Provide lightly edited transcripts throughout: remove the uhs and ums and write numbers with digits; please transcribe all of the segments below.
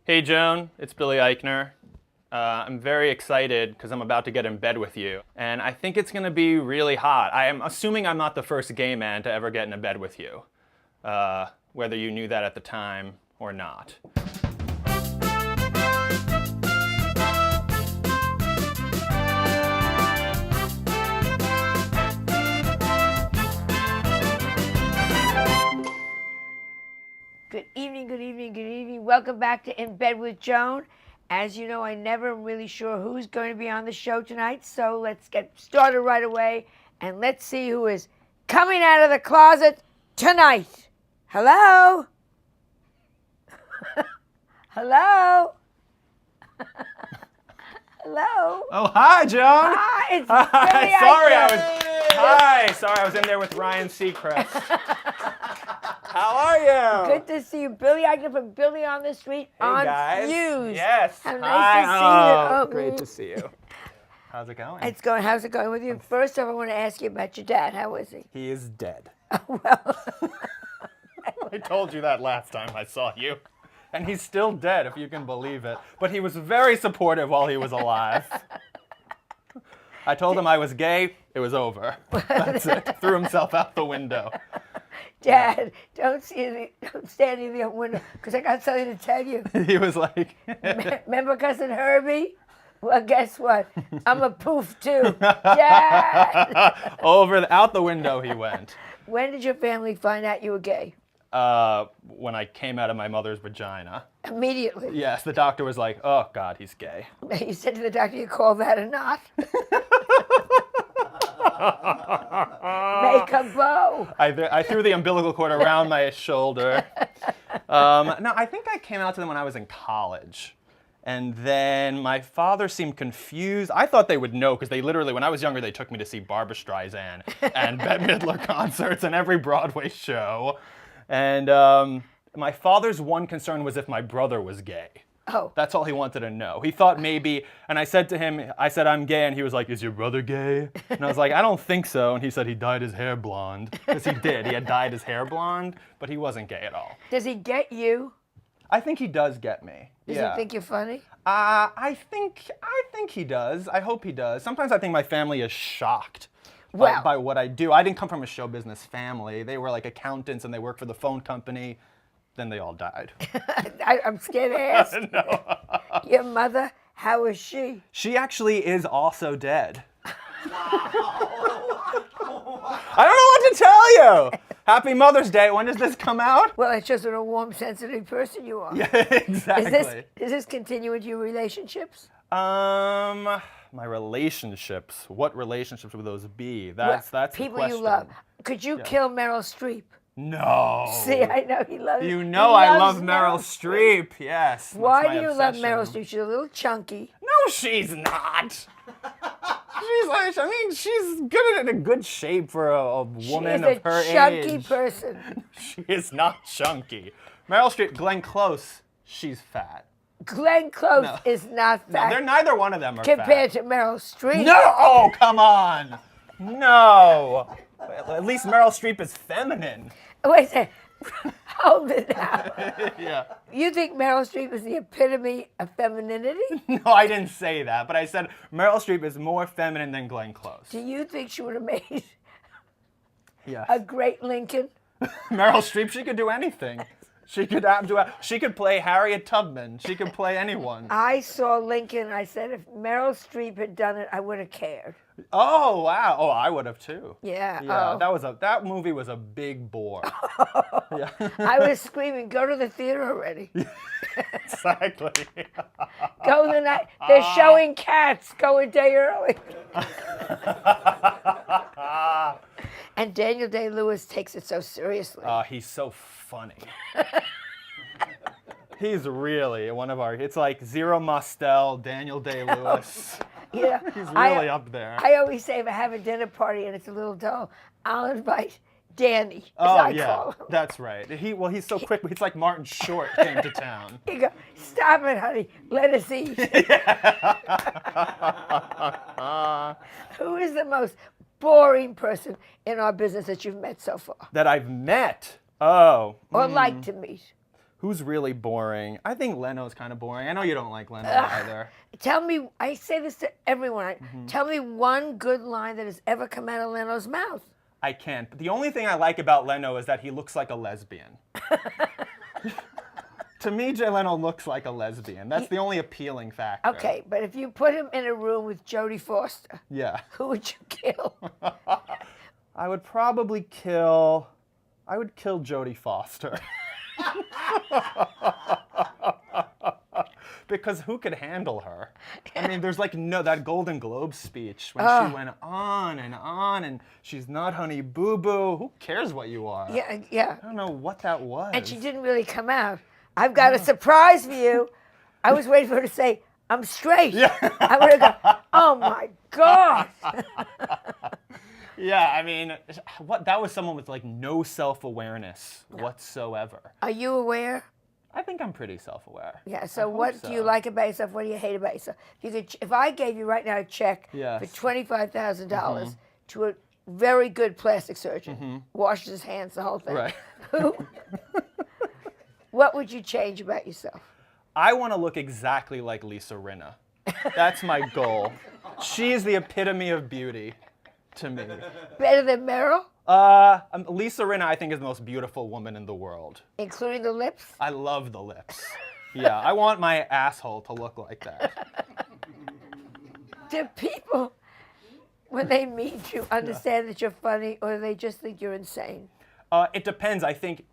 Hey Joan, it's Billy Eichner. I'm very excited because I'm about to get in bed with you. And I think it's going to be really hot. I am assuming I'm not the first gay man to ever get in a bed with you. Whether you knew that at the time or not. Good evening, good evening, good evening. Welcome back to In Bed with Joan. As you know, I never am really sure who's going to be on the show tonight, so let's get started right away and let's see who is coming out of the closet tonight. Hello? Hello? Hello? Oh, hi, Joan. Hi, it's Billy Sorry, I was in there with Ryan Seacrest. How are you? Good to see you. Billy Eichner from Billy on the Street on guys. Fuse. Yes. How nice to see you. Oh, great to see you. How's it going? It's going. How's it going with you? First off, I want to ask you about your dad. How is he? He is dead. Well, I told you that last time I saw you. And he's still dead, if you can believe it. But he was very supportive while he was alive. I told him I was gay. It was over. That's it. Threw himself out the window. Dad, don't stand in the window, because I got something to tell you. He was like... Remember cousin Herbie? Well, guess what? I'm a poof too. Dad! Out the window he went. When did your family find out you were gay? When I came out of my mother's vagina. Immediately. Yes, the doctor was like, oh, God, he's gay. You said to the doctor you call that a knot? Make a bow. I threw the umbilical cord around my shoulder. No, I think I came out to them when I was in college. And then my father seemed confused. I thought they would know because they literally, when I was younger, they took me to see Barbra Streisand and Bette Midler concerts and every Broadway show. And my father's one concern was if my brother was gay. Oh. That's all he wanted to know. He thought maybe, and I said to him, I'm gay, and he was like, is your brother gay? And I was like, I don't think so. And he said he dyed his hair blonde. Because he did. He had dyed his hair blonde, but he wasn't gay at all. Does he get you? I think he does get me. Does he think you're funny? I think he does. I hope he does. Sometimes I think my family is shocked by what I do. I didn't come from a show business family. They were like accountants and they worked for the phone company. Then they all died. I'm scared to ask. No. Your mother, how is she? She actually is also dead. I don't know what to tell you. Happy Mother's Day. When does this come out? Well, it shows what a warm, sensitive person you are. Yeah, exactly. Does this continue into your relationships? My relationships. What relationships would those be? That's people the question. you love. Could you kill Meryl Streep? No. See, I know he loves. You know I love Meryl Streep. Yes. Why do you love Meryl Streep? She's a little chunky. No, she's not. She's good in a good shape for a woman of her age. She's a chunky person. She is not chunky. Meryl Streep, Glenn Close, she's fat. Glenn Close is not fat. No, they're neither one of them are compared fat. to Meryl Streep. No! Oh, come on. No. At least Meryl Streep is feminine. Wait a second. Hold it now. Yeah. You think Meryl Streep is the epitome of femininity? No, I didn't say that, but I said Meryl Streep is more feminine than Glenn Close. Do you think she would have made Yes. a great Lincoln? Meryl Streep, she could do anything. She could play Harriet Tubman. She could play anyone. I saw Lincoln. I said if Meryl Streep had done it, I would have cared. Oh wow! Oh, I would have too. Yeah. Yeah. That movie was a big bore. Yeah. I was screaming, "Go to the theater already!" Exactly. Go the night. They're showing Cats. Go a day early. And Daniel Day-Lewis takes it so seriously. He's so funny. He's really one of our. It's like Zero Mostel, Daniel Day-Lewis. Yeah, He's really up there. I always say if I have a dinner party and it's a little dull, I'll invite Danny. Oh yeah, that's right. He's so quick. He's like Martin Short came to town. You go, stop it, honey. Let us eat. Who is the most boring person in our business that you've met so far? That I've met? Oh. Or like to meet? Who's really boring? I think Leno's kind of boring. I know you don't like Leno either. Tell me, I say this to everyone. Tell me one good line that has ever come out of Leno's mouth. I can't. But the only thing I like about Leno is that he looks like a lesbian. To me, Jay Leno looks like a lesbian. That's the only appealing factor. Okay, but if you put him in a room with Jodie Foster, Yeah. who would you kill? I would probably kill Jodie Foster. Because who could handle her? I mean, there's like that Golden Globe speech when she went on, and she's not Honey Boo Boo. Who cares what you are? Yeah. I don't know what that was. And she didn't really come out. I've got a surprise for you. I was waiting for her to say, I'm straight. Yeah. I would have gone, oh my God. Yeah, I mean, that was someone with like no self-awareness whatsoever. Are you aware? I think I'm pretty self-aware. Yeah, so what do you like about yourself? What do you hate about yourself? If I gave you right now a check for $25,000 to a very good plastic surgeon, washes his hands, the whole thing, Right. what would you change about yourself? I want to look exactly like Lisa Rinna. That's my goal. She is the epitome of beauty to me. Better than Meryl? Lisa Rinna, I think, is the most beautiful woman in the world. Including the lips? I love the lips. Yeah, I want my asshole to look like that. Do people, when they meet you, understand that you're funny, or do they just think you're insane? It depends. I think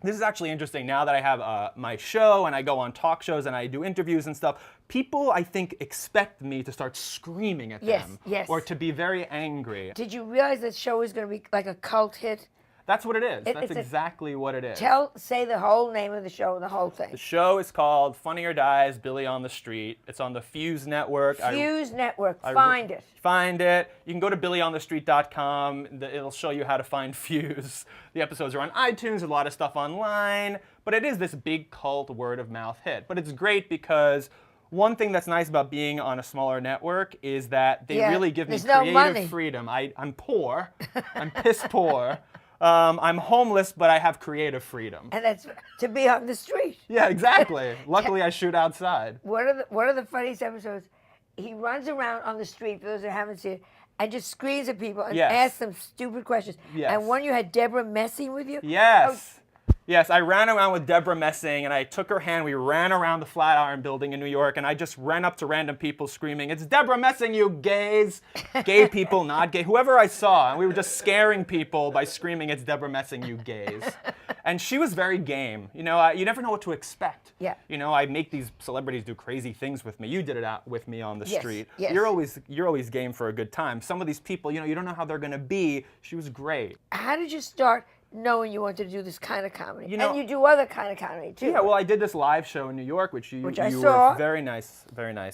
this is actually interesting. Now that I have my show and I go on talk shows and I do interviews and stuff, people, I think, expect me to start screaming at them. Yes. Or to be very angry. Did you realize that show is going to be like a cult hit? That's what it is. That's exactly what it is. Say the whole name of the show and the whole thing. The show is called Funny or Dies, Billy on the Street. It's on the Fuse Network. Fuse Network. Find it. Find it. You can go to BillyOnTheStreet.com. It'll show you how to find Fuse. The episodes are on iTunes, a lot of stuff online. But it is this big cult word-of-mouth hit. But it's great because one thing that's nice about being on a smaller network is that they really give me creative freedom. I'm poor. I'm piss poor. I'm homeless, but I have creative freedom. And that's to be on the street. Yeah, exactly. Luckily, I shoot outside. One of the funniest episodes, he runs around on the street, for those that haven't seen it, and just screams at people and asks them stupid questions. Yes. And one you had Deborah messing with you? Yes. Yes, I ran around with Deborah Messing, and I took her hand. We ran around the Flatiron Building in New York, and I just ran up to random people screaming, "It's Deborah Messing, you gays!" Gay people, not gay, whoever I saw. And we were just scaring people by screaming, "It's Deborah Messing, you gays!" And she was very game. You know, you never know what to expect. Yeah. You know, I make these celebrities do crazy things with me. You did it out with me on the street. Yes. You're always game for a good time. Some of these people, you don't know how they're gonna be. She was great. How did you start knowing you wanted to do this kind of comedy? And you do other kind of comedy, too. Yeah, well, I did this live show in New York, which I you saw. were very nice,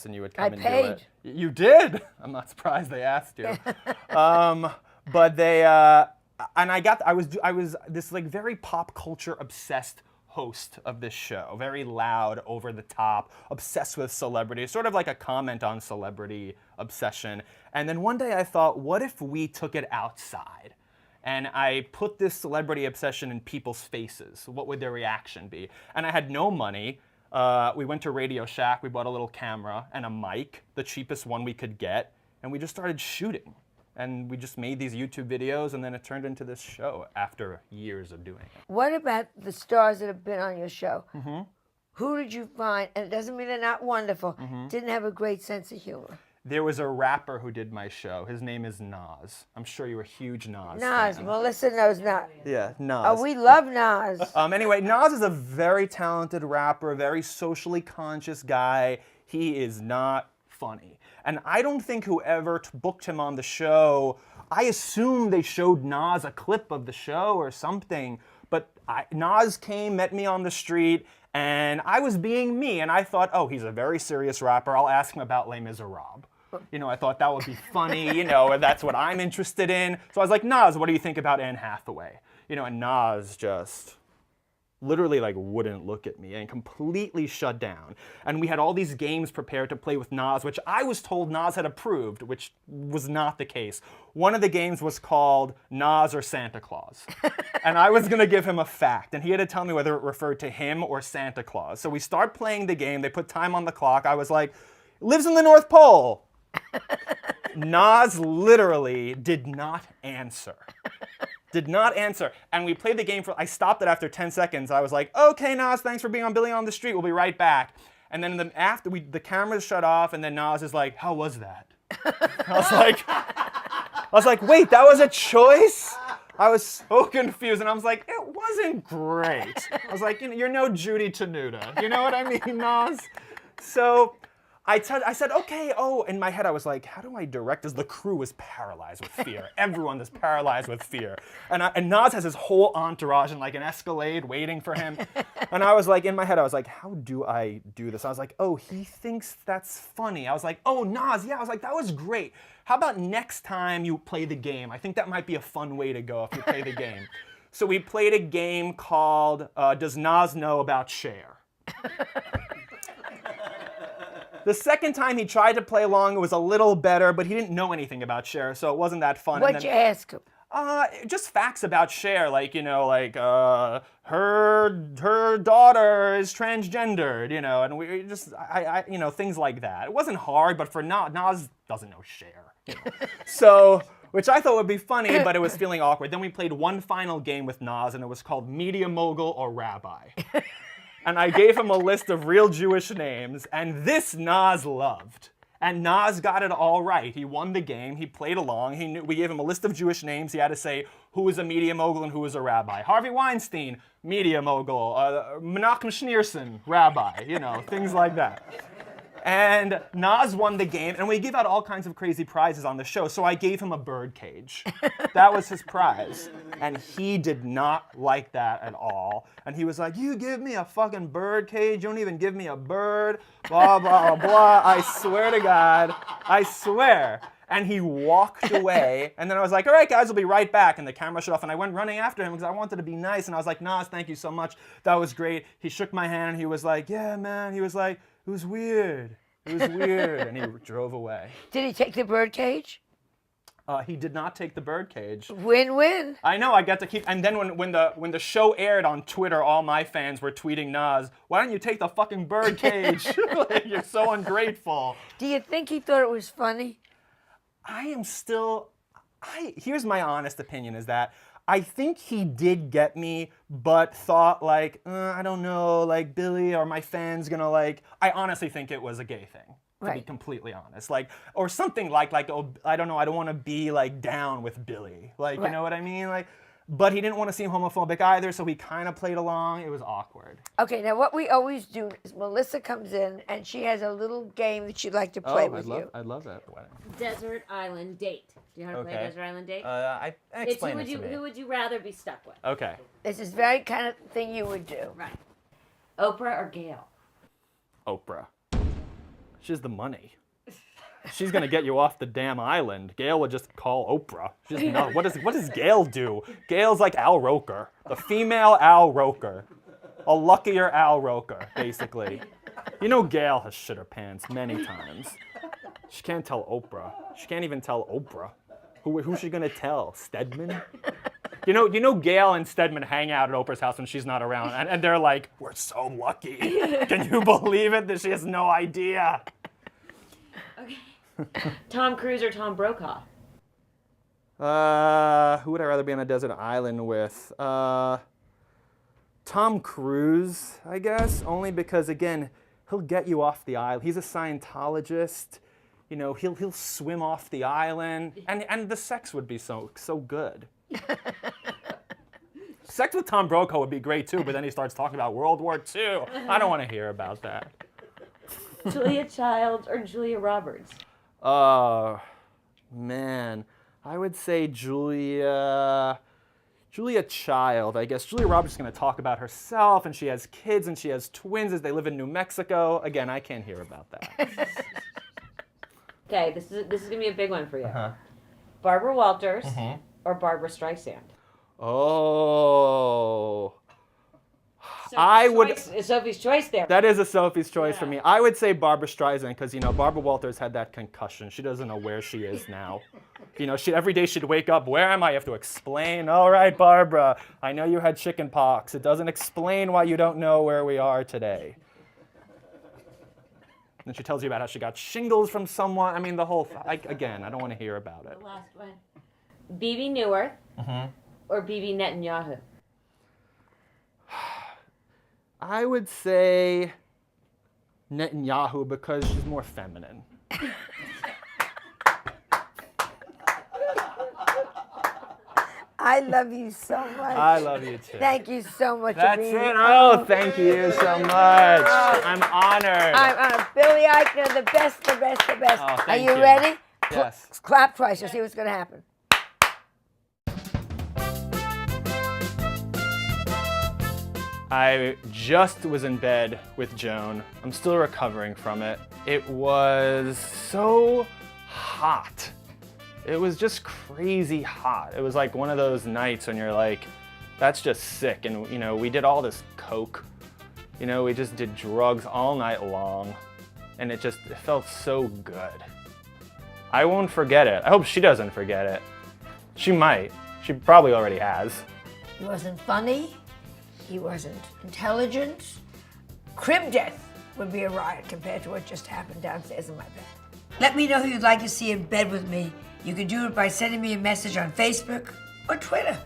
and you would come and paid. do it. You did? I'm not surprised they asked you. But they, and I was this like very pop culture obsessed host of this show, very loud, over the top, obsessed with celebrity, sort of like a comment on celebrity obsession. And then one day I thought, what if we took it outside? And I put this celebrity obsession in people's faces. What would their reaction be? And I had no money. We went to Radio Shack. We bought a little camera and a mic, the cheapest one we could get. And we just started shooting. And we just made these YouTube videos, and then it turned into this show after years of doing it. What about the stars that have been on your show? Mm-hmm. Who did you find, and it doesn't mean they're not wonderful, didn't have a great sense of humor? There was a rapper who did my show. His name is Nas. I'm sure you're a huge Nas fan. Melissa knows Nas. Yeah, Nas. Oh, we love Nas. Anyway, Nas is a very talented rapper, a very socially conscious guy. He is not funny. And I don't think whoever booked him on the show, I assume they showed Nas a clip of the show or something. But Nas came, met me on the street, and I was being me. And I thought, oh, he's a very serious rapper. I'll ask him about Les Miserables. I thought that would be funny, and that's what I'm interested in. So I was like, Nas, what do you think about Anne Hathaway? And Nas just literally like wouldn't look at me and completely shut down. And we had all these games prepared to play with Nas, which I was told Nas had approved, which was not the case. One of the games was called Nas or Santa Claus. And I was gonna give him a fact, and he had to tell me whether it referred to him or Santa Claus. So we start playing the game, they put time on the clock, I was like, lives in the North Pole. Nas literally did not answer. Did not answer. And we played the game I stopped it after 10 seconds. I was like, okay, Nas, thanks for being on Billy on the Street. We'll be right back. And then the cameras shut off, and then Nas is like, how was that? I was like, wait, that was a choice? I was so confused, and I was like, it wasn't great. I was like, you're no Judy Tenuta. You know what I mean, Nas? So I said, okay, in my head I was like, how do I direct this? The crew is paralyzed with fear. Everyone is paralyzed with fear. And Nas has his whole entourage in like an Escalade waiting for him. And I was like, in my head, I was like, how do I do this? I was like, oh, he thinks that's funny. I was like, oh, Nas, yeah. I was like, that was great. How about next time you play the game? I think that might be a fun way to go if you play the game. So we played a game called Does Nas Know About Cher? The second time he tried to play along, it was a little better, but he didn't know anything about Cher, so it wasn't that fun. What'd you ask him? Just facts about Cher, like, her daughter is transgendered, and we just, things like that. It wasn't hard, but for Nas doesn't know Cher, So, which I thought would be funny, but it was feeling awkward. Then we played one final game with Nas, and it was called Media Mogul or Rabbi. And I gave him a list of real Jewish names, and this Nas loved. And Nas got it all right. He won the game. He played along. We gave him a list of Jewish names. He had to say who was a media mogul and who was a rabbi. Harvey Weinstein, media mogul. Menachem Schneerson, rabbi. Things like that. And Nas won the game, and we give out all kinds of crazy prizes on the show, so I gave him a bird cage. That was his prize. And he did not like that at all. And he was like, you give me a fucking bird cage? You don't even give me a bird? Blah, blah, blah. I swear to God. I swear. And he walked away, and then I was like, all right, guys, I'll be right back. And the camera shut off, and I went running after him because I wanted to be nice. And I was like, Nas, thank you so much. That was great. He shook my hand, and he was like, yeah, man. He was like, it was weird. It was weird. And he drove away. Did he take the bird cage? He did not take the bird cage. Win-win. I know, I got to keep, and then when the show aired on Twitter, all my fans were tweeting Nas, why don't you take the fucking bird cage? Like, you're so ungrateful. Do you think he thought it was funny? Here's my honest opinion is that I think he did get me, but thought like, I don't know, like Billy or my fans gonna like, I honestly think it was a gay thing. To be completely honest, like, or something like, oh, I don't know, I don't want to be like down with Billy, like, you know what I mean, like, but he didn't want to seem homophobic either, so he kind of played along. It was awkward. Okay, now what we always do is Melissa comes in and she has a little game that she'd like to play with you. I'd love that. Desert Island Date. Do you know how to play Desert Island Date? Explain it to me. Who would you rather be stuck with? Okay. This is very kind of thing you would do. Right. Oprah or Gail? Oprah. She has the money. She's gonna get you off the damn island. Gail would just call Oprah. She's not. What does Gail do? Gail's like Al Roker, the female Al Roker, a luckier Al Roker, basically. Gail has shit her pants many times. She can't tell Oprah. She can't even tell Oprah. Who's she gonna tell? Stedman? Gail and Stedman hang out at Oprah's house when she's not around, and they're like, we're so lucky. Can you believe it that she has no idea? Okay. Tom Cruise or Tom Brokaw? Who would I rather be on a desert island with? Tom Cruise, I guess, only because, again, he'll get you off the island. He's a Scientologist. He'll swim off the island, and the sex would be so good. Sex with Tom Brokaw would be great too, but then he starts talking about World War II. I don't want to hear about that. Julia Childs or Julia Roberts? Oh, man. I would say Julia Child. I guess Julia Roberts is going to talk about herself, and she has kids, and she has twins as they live in New Mexico. Again, I can't hear about that. Okay, this is going to be a big one for you. Barbara Walters or Barbara Streisand? Oh. Sophie's choice there. That is a Sophie's choice for me. I would say Barbara Streisand because, you know, Barbara Walters had that concussion. She doesn't know where she is now. You know, every day she'd wake up, where am I? You have to explain. All right, Barbara, I know you had chicken pox. It doesn't explain why you don't know where we are today. Then she tells you about how she got shingles from someone. I mean, the whole, again, I don't want to hear about it. The last one. Bibi Neuwirth or Bibi Netanyahu? I would say Netanyahu because she's more feminine. I love you so much. I love you too. Thank you so much That's for being it. here. Oh, thank you so much. I'm honored. I'm honored. Billy Eichner, the best, the best, the best. Oh, Are thank you you. ready? Yes. Clap twice. You'll see what's going to happen. I just was in bed with Joan. I'm still recovering from it. It was so hot. It was just crazy hot. It was like one of those nights when you're like, that's just sick. And you know, we did all this coke. You know, we just did drugs all night long. And it felt so good. I won't forget it. I hope she doesn't forget it. She might. She probably already has. He wasn't funny. He wasn't intelligent. Crib death would be a riot compared to what just happened downstairs in my bed. Let me know who you'd like to see in bed with me. You can do it by sending me a message on Facebook or Twitter.